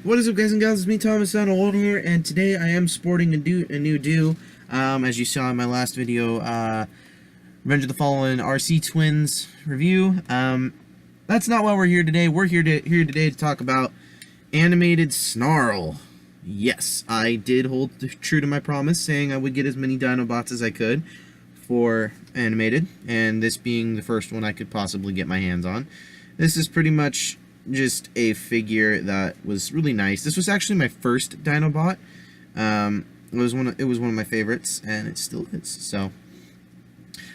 What is up, guys and gals? It's me, Thomas Old here, and today I am sporting a new do. As you saw in my last video, Revenge of the Fallen RC Twins review. That's not why we're here today. We're here today to talk about animated Snarl. Yes, I did hold true to my promise, saying I would get as many Dinobots as I could for animated, and this being the first one I could possibly get my hands on. This is pretty much just a figure that was really nice. This was actually my first Dinobot. It was one of my favorites, and it still is.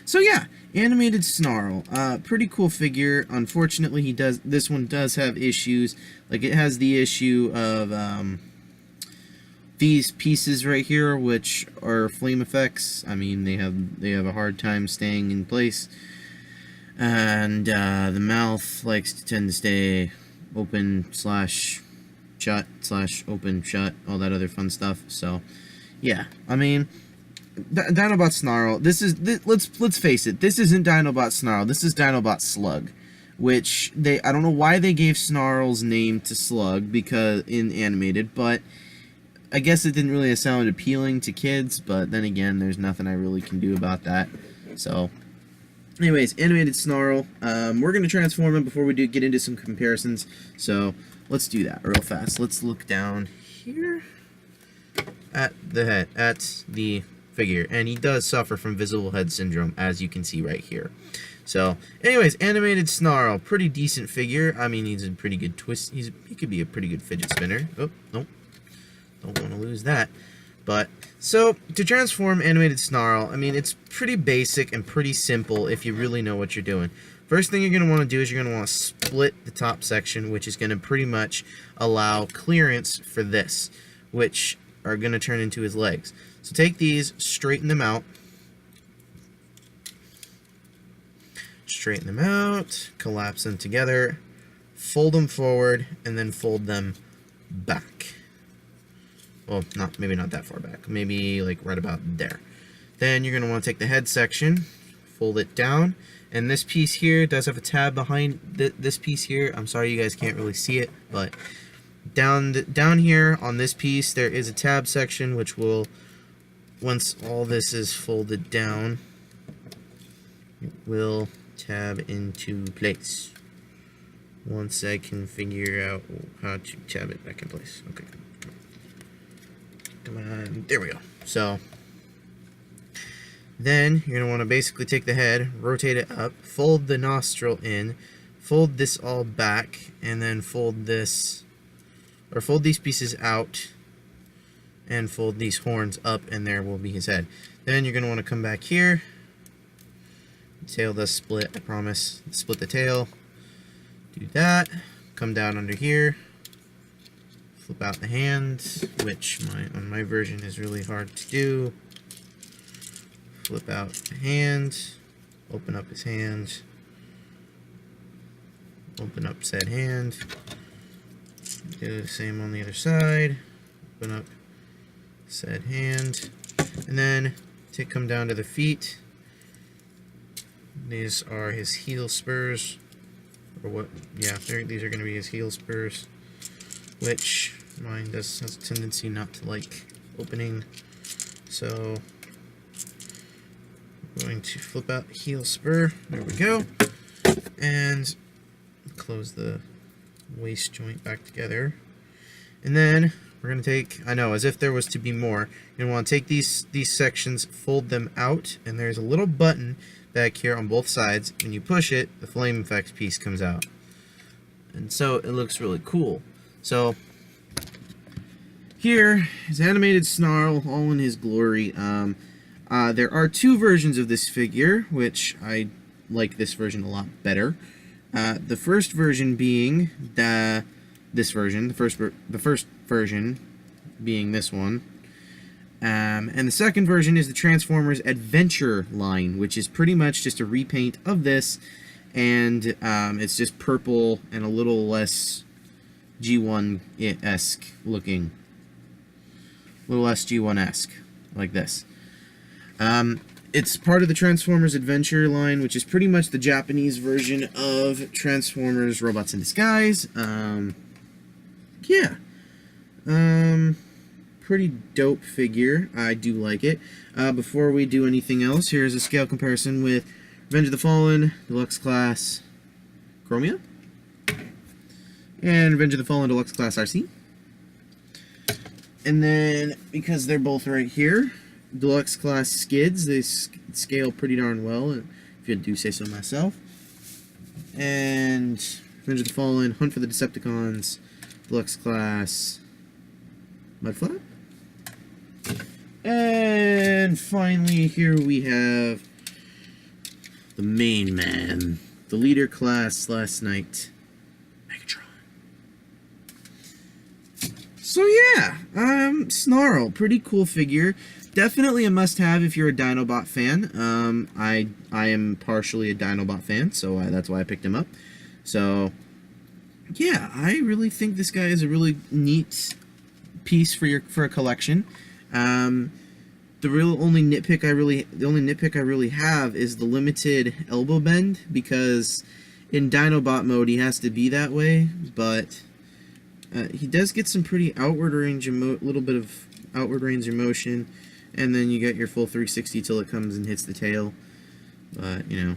So yeah, animated Snarl. Pretty cool figure. Unfortunately, this one does have issues. Like, it has the issue of these pieces right here, which are flame effects. I mean, they have a hard time staying in place. And the mouth likes to tend to stay open slash shut slash open shut, all that other fun stuff. So yeah, I mean, Dinobot Snarl, let's face it, this isn't Dinobot Snarl, this is Dinobot Slug, which I don't know why they gave Snarl's name to Slug because in animated, but I guess it didn't really sound appealing to kids. But then again, there's nothing I really can do about that. So anyways, animated Snarl. We're going to transform him before we get into some comparisons. So let's do that real fast. Let's look down here at the head, at the figure. And he does suffer from visible head syndrome, as you can see right here. So anyways, animated Snarl. Pretty decent figure. I mean, he's a pretty good twist. He could be a pretty good fidget spinner. Oh, nope. Don't want to lose that. But, so, to transform animated Snarl, I mean, it's pretty basic and pretty simple if you really know what you're doing. First thing you're going to want to do is you're going to want to split the top section, which is going to pretty much allow clearance for this, which are going to turn into his legs. So take these, straighten them out, collapse them together, fold them forward, and then fold them back. Well, maybe not that far back. Maybe like right about there. Then you're going to want to take the head section, fold it down, and this piece here does have a tab behind this piece here. I'm sorry you guys can't really see it, but down here on this piece there is a tab section, which will, once all this is folded down, it will tab into place. Once I can figure out how to tab it back in place. Okay. Come on, there we go. So then you're going to want to basically take the head, rotate it up, fold the nostril in, fold this all back, and then fold these pieces out, and fold these horns up, and there will be his head. Then you're going to want to come back here. The tail does split, I promise. Split the tail. Do that. Come down under here. Flip out the hand, which on my version is really hard to do. Flip out the hand, open up his hand, open up said hand, do the same on the other side, open up said hand, and then come down to the feet. These are his heel spurs, or what? Yeah, these are going to be his heel spurs, which mine has a tendency not to like opening. So I'm going to flip out the heel spur. There we go. And close the waist joint back together. And then we're going to take, I know, as if there was to be more, you're going to want to take these sections, fold them out, and there's a little button back here on both sides. When you push it, the flame effects piece comes out. And so it looks really cool. So here is animated Snarl, all in his glory. There are two versions of this figure, which I like this version a lot better. The first version being the first version being this one, and the second version is the Transformers Adventure line, which is pretty much just a repaint of this, and it's just purple and a little less G1-esque looking. A little less G1-esque, like this. It's part of the Transformers Adventure line, which is pretty much the Japanese version of Transformers Robots in Disguise. Yeah. Pretty dope figure. I do like it. Before we do anything else, here's a scale comparison with Revenge of the Fallen, Deluxe Class Chromia, and Revenge of the Fallen Deluxe Class RC. And then, because they're both right here, Deluxe Class Skids, they scale pretty darn well, if you do say so myself. And Revenge of the Fallen, Hunt for the Decepticons, Deluxe Class Mudflap. And finally, here we have the main man, the leader class last night, Megatron. So yeah, Snarl, pretty cool figure. Definitely a must-have if you're a Dinobot fan. I am partially a Dinobot fan, so that's why I picked him up. So yeah, I really think this guy is a really neat piece for a collection. The only nitpick I really have is the limited elbow bend, because in Dinobot mode he has to be that way, but he does get some pretty outward range little bit of outward range of motion, and then you get your full 360 till it comes and hits the tail. But you know,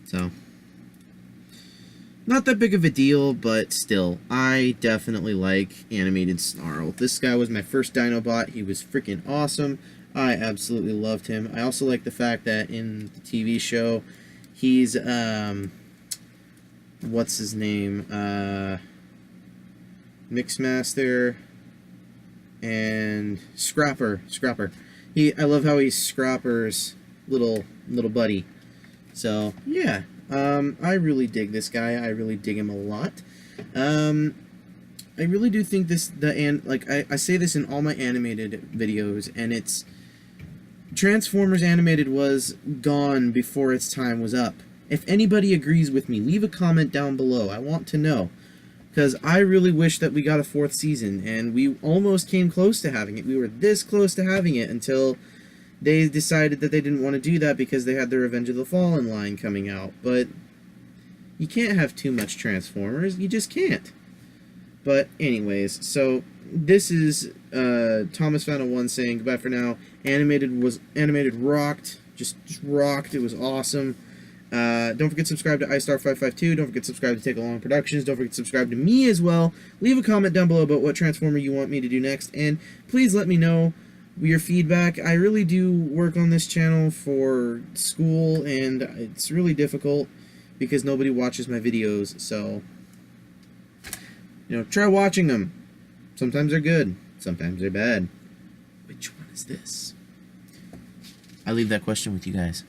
so not that big of a deal, but still, I definitely like animated Snarl. This guy was my first Dinobot. He was freaking awesome. I absolutely loved him. I also like the fact that in the TV show, he's, what's his name? Mixmaster and Scrapper. I love how he's Scrapper's little buddy. So, yeah. I really dig this guy. I really dig him a lot. I really do think I say this in all my animated videos, and it's Transformers Animated was gone before its time was up. If anybody agrees with me, leave a comment down below. I want to know, because I really wish that we got a 4th season, and we almost came close to having it. We were this close to having it until they decided that they didn't want to do that because they had the Revenge of the Fallen line coming out. But you can't have too much Transformers. You just can't. But anyways, so this is Thomas Final 1 saying goodbye for now. Animated rocked. Just rocked. It was awesome. Don't forget to subscribe to iStar552. Don't forget to subscribe to Take Along Productions. Don't forget to subscribe to me as well. Leave a comment down below about what Transformer you want me to do next. And please let me know your feedback. I really do work on this channel for school, and it's really difficult because nobody watches my videos. So, you know, try watching them. Sometimes they're good. Sometimes they're bad. Which one is this? I leave that question with you guys.